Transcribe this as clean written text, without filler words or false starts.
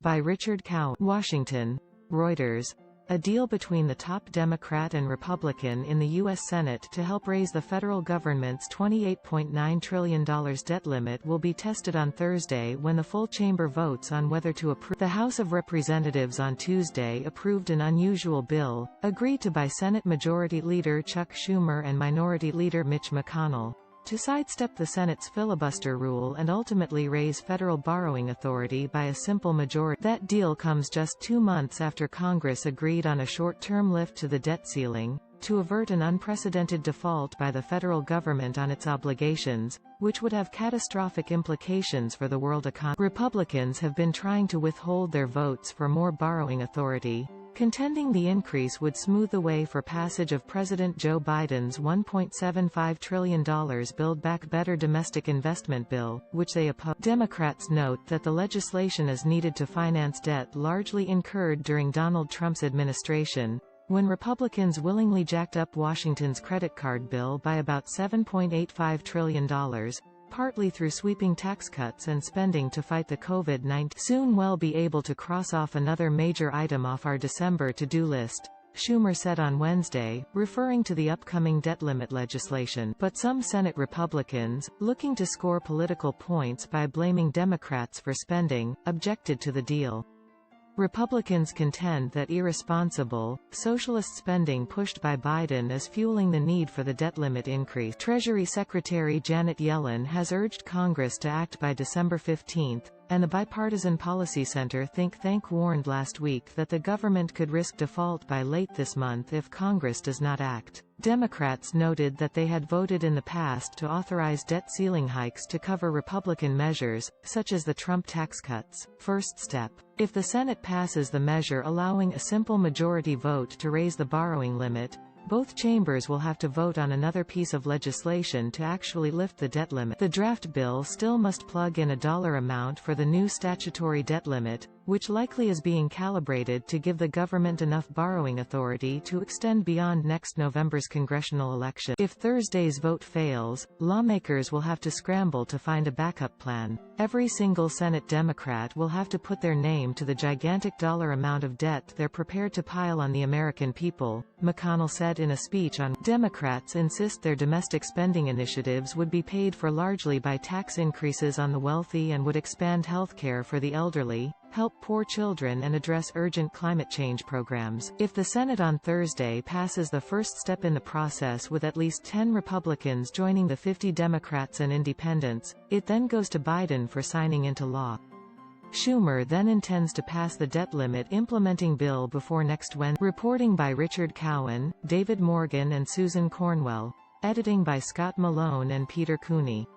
By Richard Cowan, Washington. Reuters. A deal between the top Democrat and Republican in the U.S. Senate to help raise the federal government's $28.9 trillion debt limit will be tested on Thursday when the full chamber votes on whether to approve. The House of Representatives on Tuesday approved an unusual bill, agreed to by Senate Majority Leader Chuck Schumer and Minority Leader Mitch McConnell, to sidestep the Senate's filibuster rule and ultimately raise federal borrowing authority by a simple majority. That deal comes just 2 months after Congress agreed on a short-term lift to the debt ceiling, to avert an unprecedented default by the federal government on its obligations, which would have catastrophic implications for the world economy. Republicans have been trying to withhold their votes for more borrowing authority, contending the increase would smooth the way for passage of President Joe Biden's $1.75 trillion Build Back Better domestic investment bill, which they oppose. Democrats note that the legislation is needed to finance debt largely incurred during Donald Trump's administration, when Republicans willingly jacked up Washington's credit card bill by about $7.85 trillion, partly through sweeping tax cuts and spending to fight the COVID-19. Soon we'll be able to cross off another major item off our December to-do list, Schumer said on Wednesday, referring to the upcoming debt limit legislation. But some Senate Republicans, looking to score political points by blaming Democrats for spending, objected to the deal. Republicans contend that irresponsible, socialist spending pushed by Biden is fueling the need for the debt limit increase. Treasury Secretary Janet Yellen has urged Congress to act by December 15, and the Bipartisan Policy Center think tank warned last week that the government could risk default by late this month if Congress does not act. Democrats noted that they had voted in the past to authorize debt ceiling hikes to cover Republican measures, such as the Trump tax cuts. First step. If the Senate passes the measure allowing a simple majority vote to raise the borrowing limit, both chambers will have to vote on another piece of legislation to actually lift the debt limit. The draft bill still must plug in a dollar amount for the new statutory debt limit, which likely is being calibrated to give the government enough borrowing authority to extend beyond next November's congressional election. If Thursday's vote fails, lawmakers will have to scramble to find a backup plan. Every single Senate Democrat will have to put their name to the gigantic dollar amount of debt they're prepared to pile on the American people, McConnell said in a speech on. Democrats insist their domestic spending initiatives would be paid for largely by tax increases on the wealthy and would expand health care for the elderly, help poor children and address urgent climate change programs. If the Senate on Thursday passes the first step in the process with at least 10 Republicans joining the 50 Democrats and independents, it then goes to Biden for signing into law. Schumer then intends to pass the debt limit implementing bill before next Wednesday. Reporting by Richard Cowan, David Morgan and Susan Cornwell. Editing by Scott Malone and Peter Cooney.